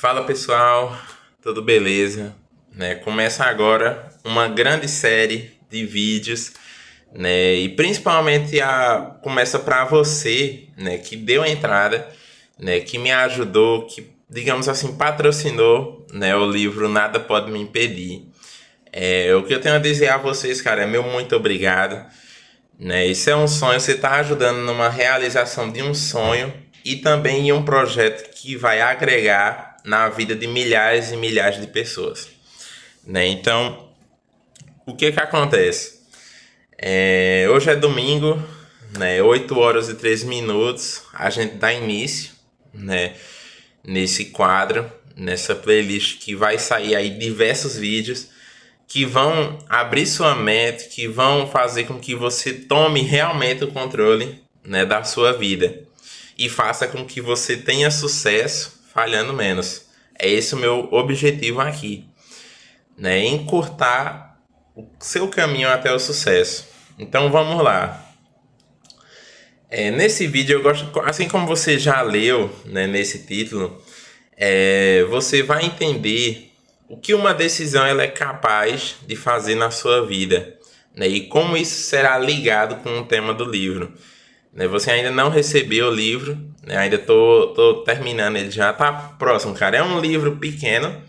Fala pessoal, tudo beleza? Começa agora uma grande série de vídeos, e principalmente começa para você, que deu a entrada, que me ajudou, que digamos assim patrocinou, o livro Nada Pode Me Impedir. O que eu tenho a dizer a vocês, cara, é meu muito obrigado. Isso é um sonho, você está ajudando numa realização de um sonho e também em um projeto que vai agregar na vida de milhares e milhares de pessoas. Então, o que acontece? Hoje é domingo, 8 horas e 13 minutos, a gente dá início, né, nesse quadro, nessa playlist que vai sair aí diversos vídeos que vão abrir sua mente, que vão fazer com que você tome realmente o controle, da sua vida e faça com que você tenha sucesso falhando menos. É esse o meu objetivo aqui, encurtar o seu caminho até o sucesso. Então vamos lá. Nesse vídeo eu gosto, assim como você já leu, nesse título, você vai entender o que uma decisão ela é capaz de fazer na sua vida, e como isso será ligado com o tema do livro. Você ainda não recebeu o livro, ainda tô terminando, ele já tá próximo, cara. É um livro pequeno,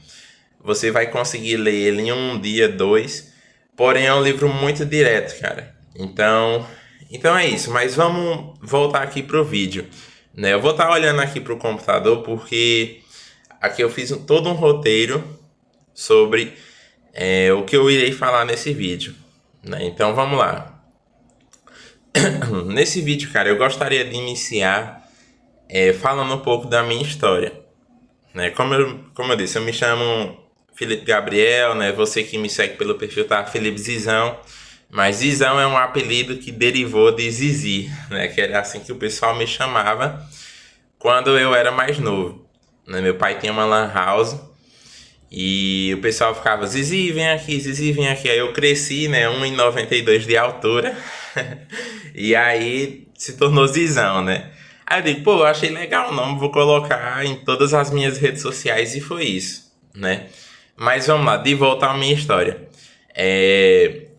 você vai conseguir ler ele em um dia, dois, porém é um livro muito direto, cara. Então é isso, mas vamos voltar aqui pro vídeo. Eu vou estar olhando aqui pro computador porque aqui eu fiz todo um roteiro sobre o que eu irei falar nesse vídeo. Então vamos lá. Nesse vídeo, cara, eu gostaria de iniciar falando um pouco da minha história. Como eu disse, eu me chamo Felipe Gabriel, você que me segue pelo perfil tá Felipe Zizão. Mas Zizão é um apelido que derivou de Zizi, que era assim que o pessoal me chamava quando eu era mais novo. Meu pai tinha uma lan house e o pessoal ficava Zizi, vem aqui, Zizi, vem aqui. Aí eu cresci, 1,92 de altura e aí se tornou Zizão, Aí eu digo, pô, eu achei legal o nome, vou colocar em todas as minhas redes sociais e foi isso, Mas vamos lá, de volta à minha história.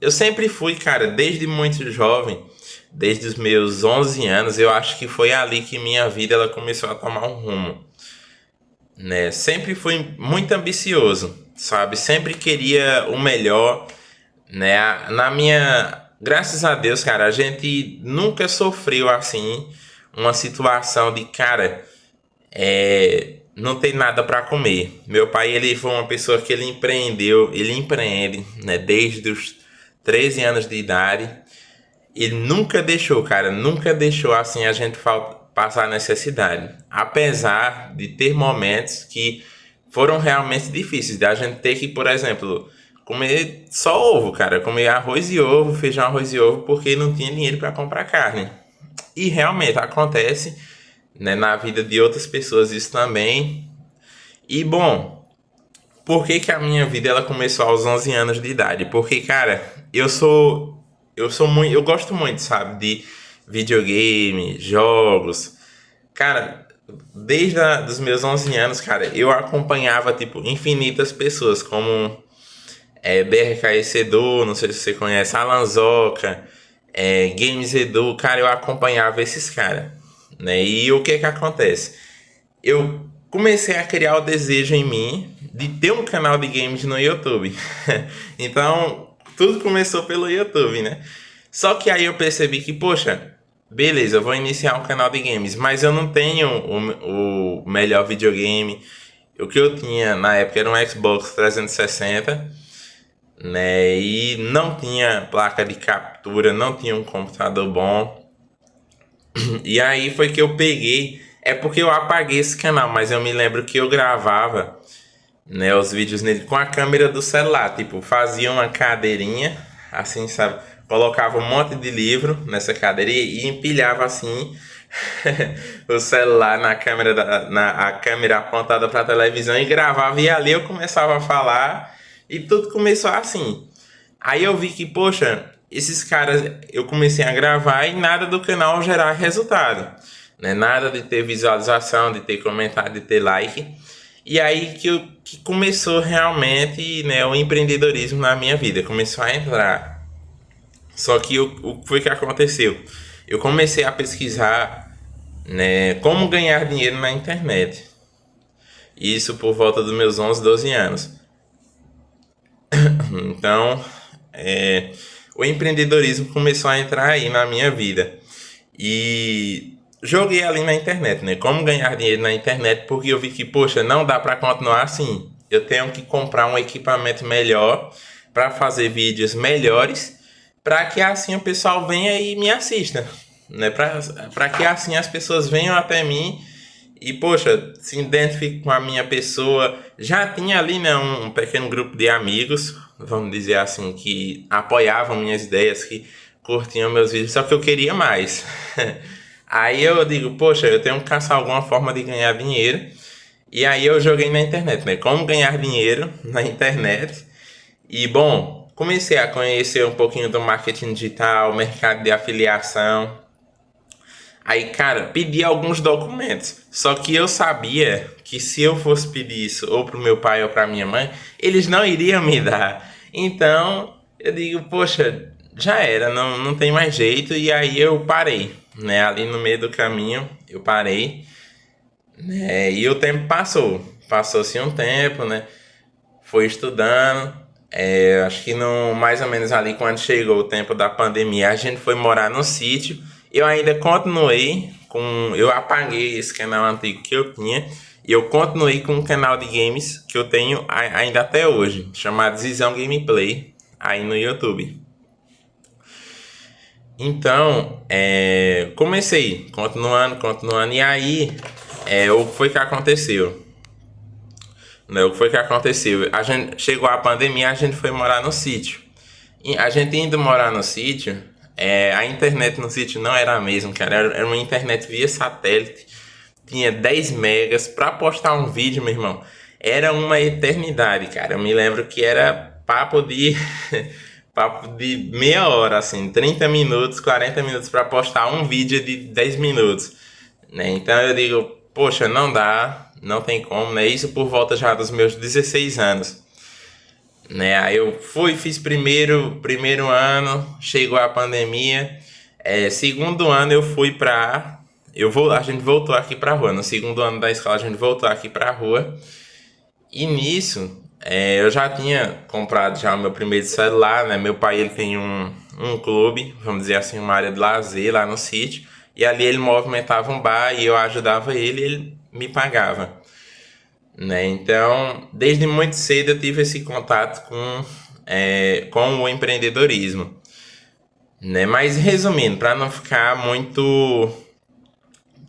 Eu sempre fui, cara, desde muito jovem, desde os meus 11 anos, eu acho que foi ali que minha vida ela começou a tomar um rumo, Sempre fui muito ambicioso, sabe? Sempre queria o melhor, Na minha, graças a Deus, cara, a gente nunca sofreu assim uma situação de, cara, não tem nada para comer. Meu pai, ele foi uma pessoa que ele empreende, desde os 13 anos de idade. Ele nunca deixou, cara, nunca deixou assim a gente passar necessidade. Apesar de ter momentos que foram realmente difíceis, da gente ter que, por exemplo, comer só ovo, cara, comer arroz e ovo, feijão, arroz e ovo, porque não tinha dinheiro para comprar carne. E realmente acontece, na vida de outras pessoas isso também. E bom, por que que a minha vida ela começou aos 11 anos de idade? Porque, cara, eu sou muito, eu gosto muito, sabe, de videogame, jogos. Cara, desde os meus 11 anos, cara, eu acompanhava tipo infinitas pessoas como BRKS Edu, não sei se você conhece, Alanzoca, Games Edu, cara, eu acompanhava esses caras, E o que que acontece? Eu comecei a criar o desejo em mim de ter um canal de games no YouTube. Então, tudo começou pelo YouTube, Só que aí eu percebi que, poxa, beleza, eu vou iniciar um canal de games, mas eu não tenho o melhor videogame. O que eu tinha na época era um Xbox 360, E não tinha placa de captura, não tinha um computador bom. E aí foi que eu peguei. É porque eu apaguei esse canal, mas eu me lembro que eu gravava, os vídeos nele com a câmera do celular. Tipo, fazia uma cadeirinha, assim, sabe? Colocava um monte de livro nessa cadeira e empilhava assim o celular na câmera, a câmera apontada para a televisão e gravava. E ali eu começava a falar e tudo começou assim. Aí eu vi que, poxa, esses caras, eu comecei a gravar e nada do canal gerar resultado, Nada de ter visualização, de ter comentário, de ter like. E aí que começou realmente, né, o empreendedorismo na minha vida, começou a entrar. Só que o que foi que aconteceu? Eu comecei a pesquisar, né, como ganhar dinheiro na internet. Isso por volta dos meus 11, 12 anos. Então, o empreendedorismo começou a entrar aí na minha vida. E joguei ali na internet, né? Como ganhar dinheiro na internet, porque eu vi que, poxa, não dá para continuar assim. Eu tenho que comprar um equipamento melhor para fazer vídeos melhores, para que assim o pessoal venha e me assista, né? Para que assim as pessoas venham até mim e, poxa, se identifique com a minha pessoa. Já tinha ali, né, um pequeno grupo de amigos, vamos dizer assim, que apoiavam minhas ideias, que curtiam meus vídeos, só que eu queria mais. Aí eu digo, poxa, eu tenho que caçar alguma forma de ganhar dinheiro. E aí eu joguei na internet, né? Como ganhar dinheiro na internet. E bom, comecei a conhecer um pouquinho do marketing digital, mercado de afiliação. Aí, cara, pedi alguns documentos. Só que eu sabia que se eu fosse pedir isso ou pro meu pai ou pra minha mãe, eles não iriam me dar. Então, eu digo, poxa, já era, não tem mais jeito. E aí eu parei, né? Ali no meio do caminho, eu parei, né? E o tempo passou. Passou-se um tempo, né? Foi estudando. Acho que no, mais ou menos ali quando chegou o tempo da pandemia, a gente foi morar no sítio. Eu ainda continuei com. Eu apaguei esse canal antigo que eu tinha. E eu continuei com um canal de games que eu tenho ainda até hoje, chamado Zizão Gameplay, aí no YouTube. Então, comecei, continuando, e aí, o que foi que aconteceu? Né, o que foi que aconteceu? A gente chegou a pandemia, a gente foi morar no sítio. E a gente indo morar no sítio, a internet no sítio não era a mesma, cara. Era uma internet via satélite. Tinha 10 megas. Pra postar um vídeo, meu irmão, era uma eternidade, cara. Eu me lembro que era papo de papo de meia hora, assim, 30 minutos, 40 minutos pra postar um vídeo de 10 minutos, né? Então eu digo, poxa, não dá, não tem como, né? Isso por volta já dos meus 16 anos, né? Aí eu fui, fiz primeiro ano, chegou a pandemia. Segundo ano eu fui pra. A gente voltou aqui pra rua. No segundo ano da escola a gente voltou aqui pra rua. E nisso, eu já tinha comprado já o meu primeiro celular, né? Meu pai, ele tem um clube, vamos dizer assim, uma área de lazer lá no sítio. E ali ele movimentava um bar e eu ajudava ele e ele me pagava, né? Então, desde muito cedo eu tive esse contato com o empreendedorismo, né? Mas resumindo, para não ficar muito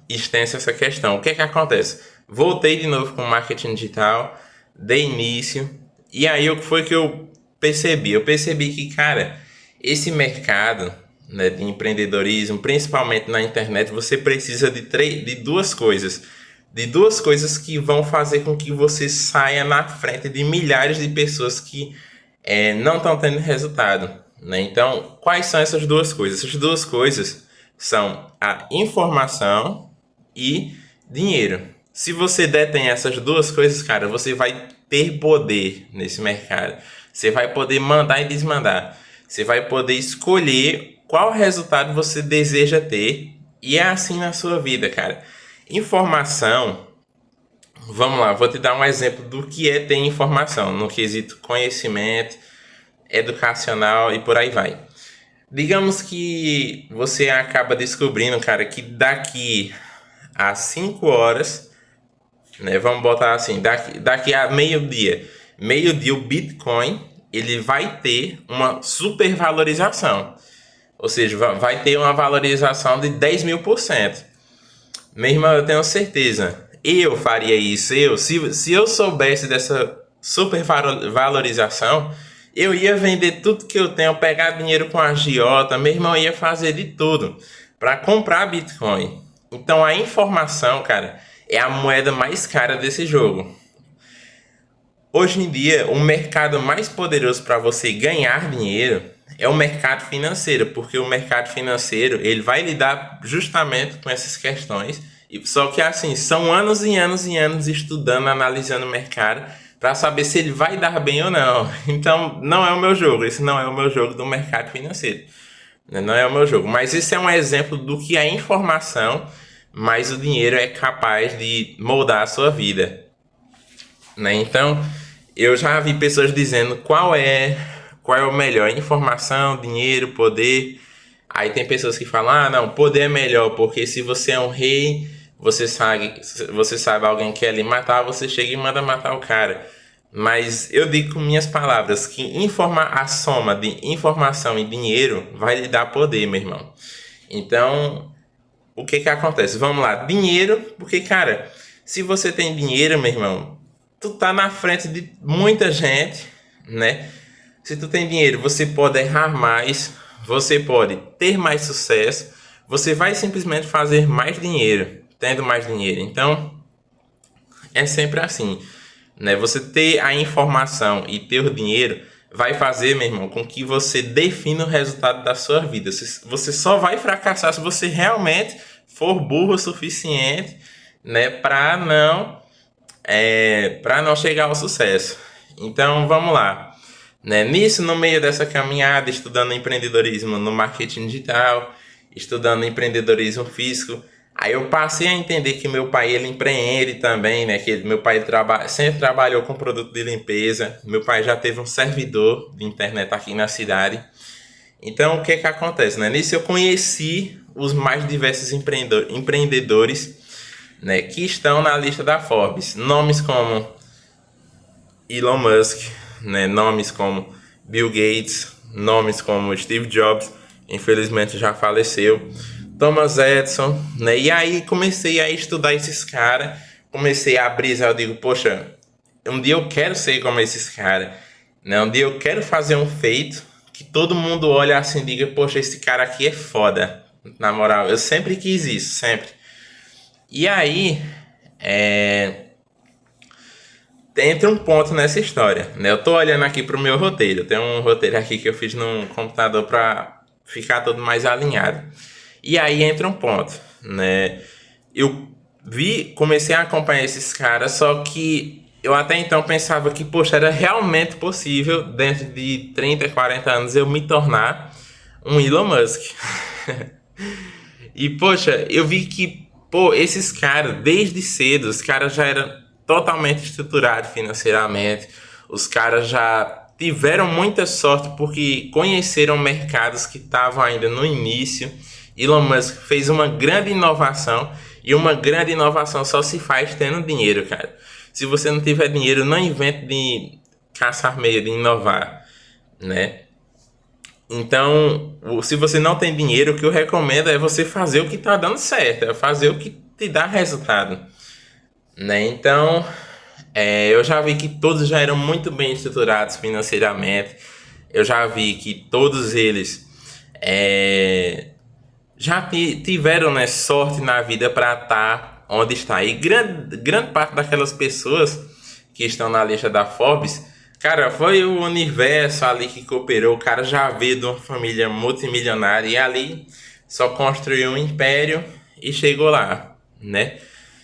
extensa essa questão, o que é que acontece? Voltei de novo com marketing digital, dei início, e aí o que foi que eu percebi? Eu percebi que, cara, esse mercado, né, de empreendedorismo, principalmente na internet, você precisa de duas coisas. De duas coisas que vão fazer com que você saia na frente de milhares de pessoas que não estão tendo resultado, né? Então, quais são essas duas coisas? Essas duas coisas são a informação e dinheiro. Se você detém essas duas coisas, cara, você vai ter poder nesse mercado. Você vai poder mandar e desmandar. Você vai poder escolher qual resultado você deseja ter. E é assim na sua vida, cara. Informação. Vamos lá, vou te dar um exemplo do que é ter informação no quesito conhecimento, educacional e por aí vai. Digamos que você acaba descobrindo, cara, que daqui a 5 horas, né, vamos botar assim, daqui a meio-dia o Bitcoin, ele vai ter uma supervalorização. Ou seja, vai ter uma valorização de 10.000%. Meu irmão, eu tenho certeza. Eu faria isso. Se eu soubesse dessa supervalorização, eu ia vender tudo que eu tenho, pegar dinheiro com a agiota. Meu irmão ia fazer de tudo para comprar Bitcoin. Então a informação, cara, é a moeda mais cara desse jogo. Hoje em dia, o mercado mais poderoso para você ganhar dinheiro é o mercado financeiro, porque o mercado financeiro ele vai lidar justamente com essas questões Só que assim, são anos e anos e anos estudando, analisando o mercado para saber se ele vai dar bem ou não. Então, não é o meu jogo. Esse não é o meu jogo do mercado financeiro. Né? Não é o meu jogo. Mas isso é um exemplo do que a informação, mais o dinheiro é capaz de moldar a sua vida. Né? Então, eu já vi pessoas dizendo qual é o melhor, informação, dinheiro, poder. Aí tem pessoas que falam, ah, não, poder é melhor, porque se você é um rei, você sabe alguém quer lhe matar, você chega e manda matar o cara. Mas eu digo com minhas palavras que a soma de informação e dinheiro vai lhe dar poder, meu irmão. Então, o que que acontece? Vamos lá, dinheiro, porque, cara, se você tem dinheiro, meu irmão, tu tá na frente de muita gente, né? Se tu tem dinheiro, você pode errar mais, você pode ter mais sucesso, você vai simplesmente fazer mais dinheiro, tendo mais dinheiro. Então, é sempre assim, né? Você ter a informação e ter o dinheiro vai fazer, meu irmão, com que você defina o resultado da sua vida. Você só vai fracassar se você realmente for burro o suficiente, né, para não chegar ao sucesso. Então, vamos lá. Né? Nisso, no meio dessa caminhada, estudando empreendedorismo no marketing digital, estudando empreendedorismo físico, aí eu passei a entender que meu pai ele empreende também, né? Que meu pai sempre trabalhou com produto de limpeza. Meu pai já teve um servidor de internet aqui na cidade. Então, o que que acontece, né? Nisso eu conheci os mais diversos empreendedores, né, que estão na lista da Forbes. Nomes como Elon Musk, né, nomes como Bill Gates, nomes como Steve Jobs, infelizmente já faleceu, Thomas Edison, né? E aí comecei a estudar esses caras, comecei a brisar, eu digo, poxa, um dia eu quero ser como esses caras, né? Um dia eu quero fazer um feito que todo mundo olha assim e diga, poxa, esse cara aqui é foda. Na moral, eu sempre quis isso, sempre. E aí, entra um ponto nessa história, né? Eu tô olhando aqui pro meu roteiro. Tem um roteiro aqui que eu fiz no computador pra ficar tudo mais alinhado. E aí entra um ponto, né? Eu comecei a acompanhar esses caras, só que eu até então pensava que, poxa, era realmente possível, dentro de 30, 40 anos, eu me tornar um Elon Musk. E, poxa, eu vi que, pô, esses caras, desde cedo, os caras já eram totalmente estruturados financeiramente. Os caras já tiveram muita sorte porque conheceram mercados que estavam ainda no início. Elon Musk fez uma grande inovação e uma grande inovação só se faz tendo dinheiro, cara. Se você não tiver dinheiro, não invente de caçar meio de inovar, né? Então, se você não tem dinheiro, o que eu recomendo é você fazer o que está dando certo, é fazer o que te dá resultado, né? Então, eu já vi que todos já eram muito bem estruturados financeiramente. Eu já vi que todos eles já tiveram, né, sorte na vida para estar onde está. E grande parte daquelas pessoas que estão na lista da Forbes, cara, foi o universo ali que cooperou. O cara já veio de uma família multimilionária e ali só construiu um império e chegou lá, né?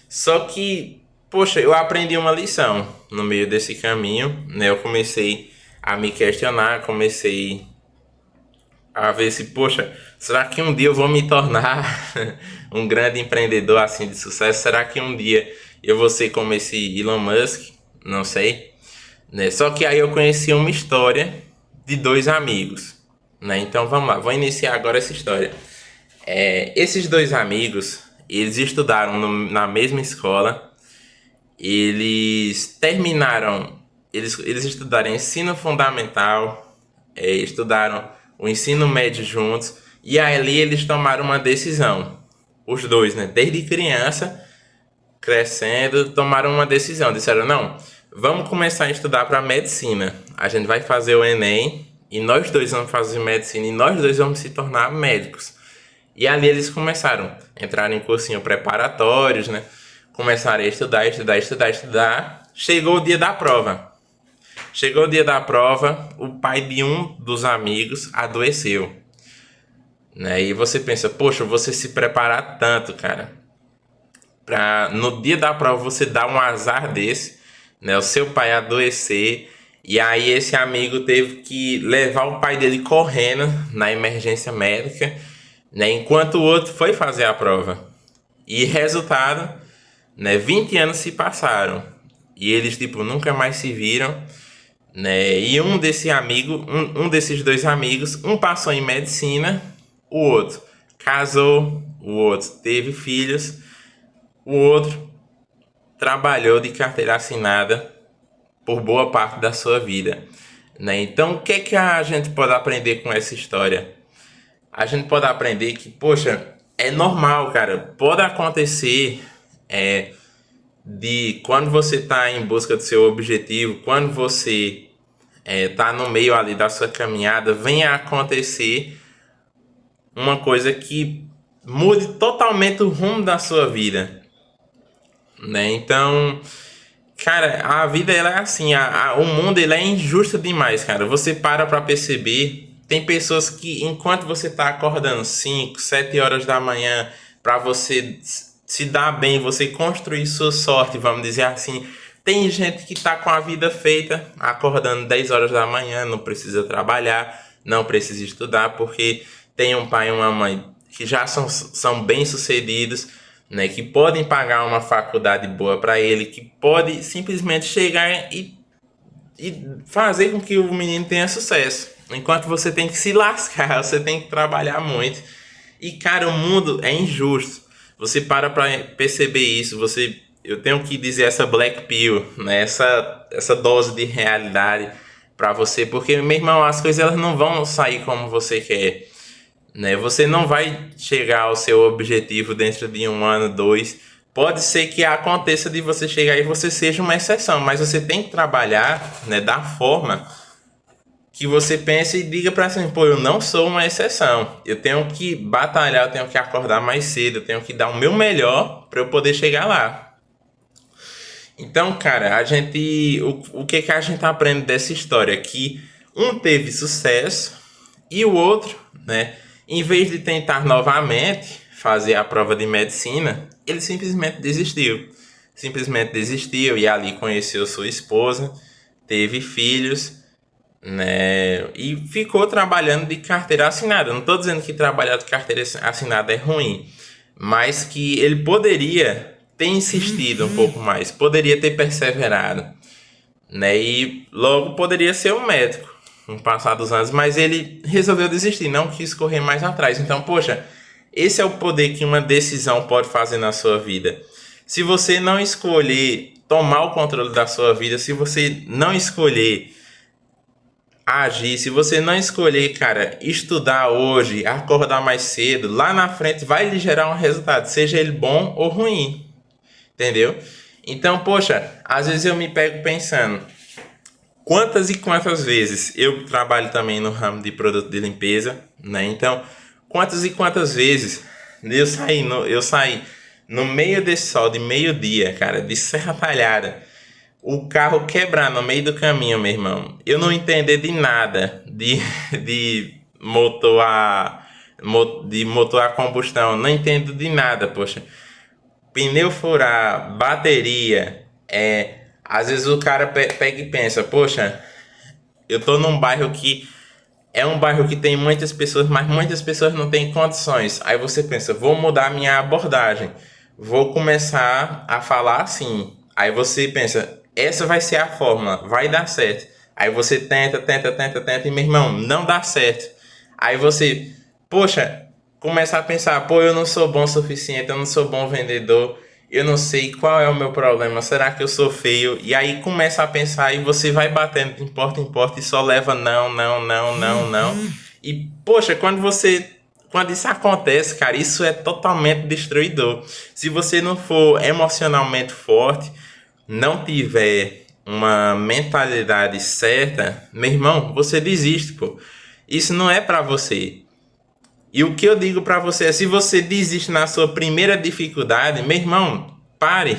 Só que, poxa, eu aprendi uma lição no meio desse caminho, né? Eu comecei a me questionar, comecei a ver se, poxa, será que um dia eu vou me tornar um grande empreendedor assim de sucesso? Será que um dia eu vou ser como esse Elon Musk? Não sei, né? Só que aí eu conheci uma história de dois amigos, né? Então vamos lá, vou iniciar agora essa história. Esses dois amigos, eles estudaram na mesma escola, eles estudaram ensino fundamental, estudaram o ensino médio juntos, e ali eles tomaram uma decisão. Os dois, né? Desde criança, crescendo, tomaram uma decisão. Disseram, não, vamos começar a estudar para medicina. A gente vai fazer o Enem, e nós dois vamos fazer medicina, e nós dois vamos se tornar médicos. E ali eles começaram, entraram em cursinho preparatórios, né? Começaram a estudar. Chegou o dia da prova. O pai de um dos amigos adoeceu, né? E você pensa, poxa, você se preparar tanto, cara, pra no dia da prova você dar um azar desse, né? O seu pai adoecer. E aí esse amigo teve que levar o pai dele correndo na emergência médica, né? Enquanto o outro foi fazer a prova. E resultado, né? 20 anos se passaram. E eles, tipo, nunca mais se viram, né? E um desses dois amigos, um passou em medicina, o outro casou, o outro teve filhos, o outro trabalhou de carteira assinada por boa parte da sua vida, né? Então, o que é que a gente pode aprender com essa história? A gente pode aprender que, poxa, é normal, cara. Pode acontecer de quando você está em busca do seu objetivo, quando você está no meio ali da sua caminhada, venha a acontecer uma coisa que mude totalmente o rumo da sua vida, né? Então, cara, a vida ela é assim, o mundo ele é injusto demais, cara. Você para pra perceber, tem pessoas que enquanto você tá acordando 5, 7 horas da manhã pra você se dar bem, você construir sua sorte, vamos dizer assim, tem gente que tá com a vida feita, acordando 10 horas da manhã, não precisa trabalhar, não precisa estudar, porque tem um pai e uma mãe que já são bem-sucedidos, né, que podem pagar uma faculdade boa para ele, que pode simplesmente chegar e fazer com que o menino tenha sucesso. Enquanto você tem que se lascar, você tem que trabalhar muito. E cara, o mundo é injusto. Você para perceber isso, eu tenho que dizer essa black pill, né, essa dose de realidade para você, porque meu irmão, as coisas elas não vão sair como você quer, né? Você não vai chegar ao seu objetivo dentro de um ano, dois. Pode ser que aconteça de você chegar e você seja uma exceção, mas você tem que trabalhar, né, da forma que você pense e diga para si, pô, eu não sou uma exceção. Eu tenho que batalhar, eu tenho que acordar mais cedo, eu tenho que dar o meu melhor para eu poder chegar lá. Então, cara, o que que a gente aprende dessa história? Que um teve sucesso e o outro, né, em vez de tentar novamente fazer a prova de medicina, ele simplesmente desistiu. Simplesmente desistiu e ali conheceu sua esposa, teve filhos, né, e ficou trabalhando de carteira assinada. Não estou dizendo que trabalhar de carteira assinada é ruim, mas que ele poderia ter insistido um pouco mais, poderia ter perseverado, né? E logo poderia ser um médico no passar dos anos, mas ele resolveu desistir, não quis correr mais atrás. Então, poxa, esse é o poder que uma decisão pode fazer na sua vida. Se você não escolher tomar o controle da sua vida, se você não escolher agir, se você não escolher, cara, estudar hoje, acordar mais cedo, lá na frente vai lhe gerar um resultado, seja ele bom ou ruim, entendeu? Então, poxa, às vezes eu me pego pensando, quantas e quantas vezes eu trabalho também no ramo de produto de limpeza, né? Então, quantas e quantas vezes eu saí no meio desse sol de meio-dia, cara, de Serra Talhada, o carro quebrar no meio do caminho, meu irmão. Eu não entender de nada de motor de motor a combustão, não entendo de nada, poxa. Pneu furar, bateria, às vezes o cara pega e pensa, poxa, eu tô num bairro que é um bairro que tem muitas pessoas, mas muitas pessoas não têm condições. Aí você pensa, vou mudar minha abordagem, vou começar a falar assim. Aí você pensa, essa vai ser a fórmula, vai dar certo. Aí você tenta e meu irmão, não dá certo. Aí você, poxa, começa a pensar, pô, eu não sou bom o suficiente, eu não sou bom vendedor, eu não sei qual é o meu problema, será que eu sou feio? E aí começa a pensar e você vai batendo de porta em porta e só leva não, não, não, não, não. E, poxa, quando isso acontece, cara, isso é totalmente destruidor. Se você não for emocionalmente forte, não tiver uma mentalidade certa, meu irmão, você desiste, pô. Isso não é pra você. E o que eu digo pra você é, se você desiste na sua primeira dificuldade, meu irmão, pare.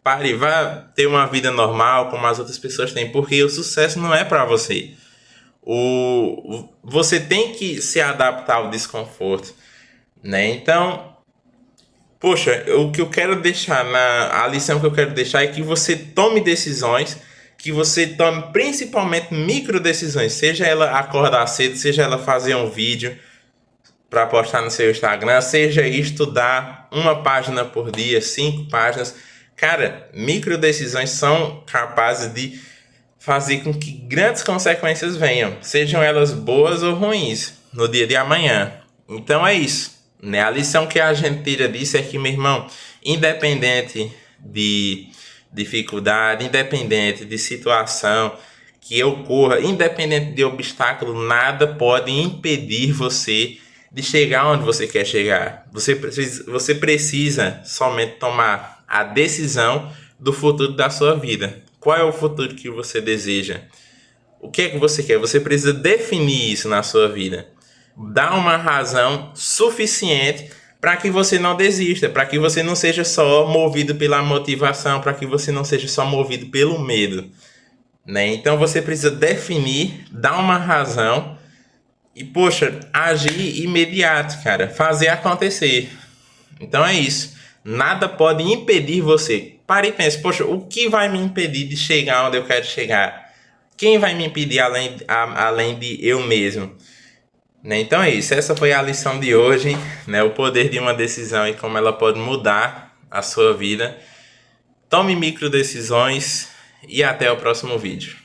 Pare, vá ter uma vida normal como as outras pessoas têm, porque o sucesso não é pra você. Você tem que se adaptar ao desconforto, né? Então, Poxa, o que eu quero deixar a lição que eu quero deixar é que você tome decisões, que você tome principalmente micro decisões, seja ela acordar cedo, seja ela fazer um vídeo para postar no seu Instagram, seja estudar uma página por dia, 5 páginas. Cara, micro decisões são capazes de fazer com que grandes consequências venham, sejam elas boas ou ruins, no dia de amanhã. Então é isso, né? A lição que a gente tira disso é que, meu irmão, independente de dificuldade, independente de situação que ocorra, independente de obstáculo, nada pode impedir você de chegar onde você quer chegar. Você precisa somente tomar a decisão do futuro da sua vida. Qual é o futuro que você deseja? O que é que você quer? Você precisa definir isso na sua vida. Dá uma razão suficiente para que você não desista, para que você não seja só movido pela motivação, para que você não seja só movido pelo medo, né? Então você precisa definir, dar uma razão e, poxa, agir imediato, cara. Fazer acontecer. Então é isso. Nada pode impedir você. Pare e pense, poxa, o que vai me impedir de chegar onde eu quero chegar? Quem vai me impedir além de eu mesmo? Né? Então é isso. Essa foi a lição de hoje, né? O poder de uma decisão e como ela pode mudar a sua vida. Tome micro decisões e até o próximo vídeo.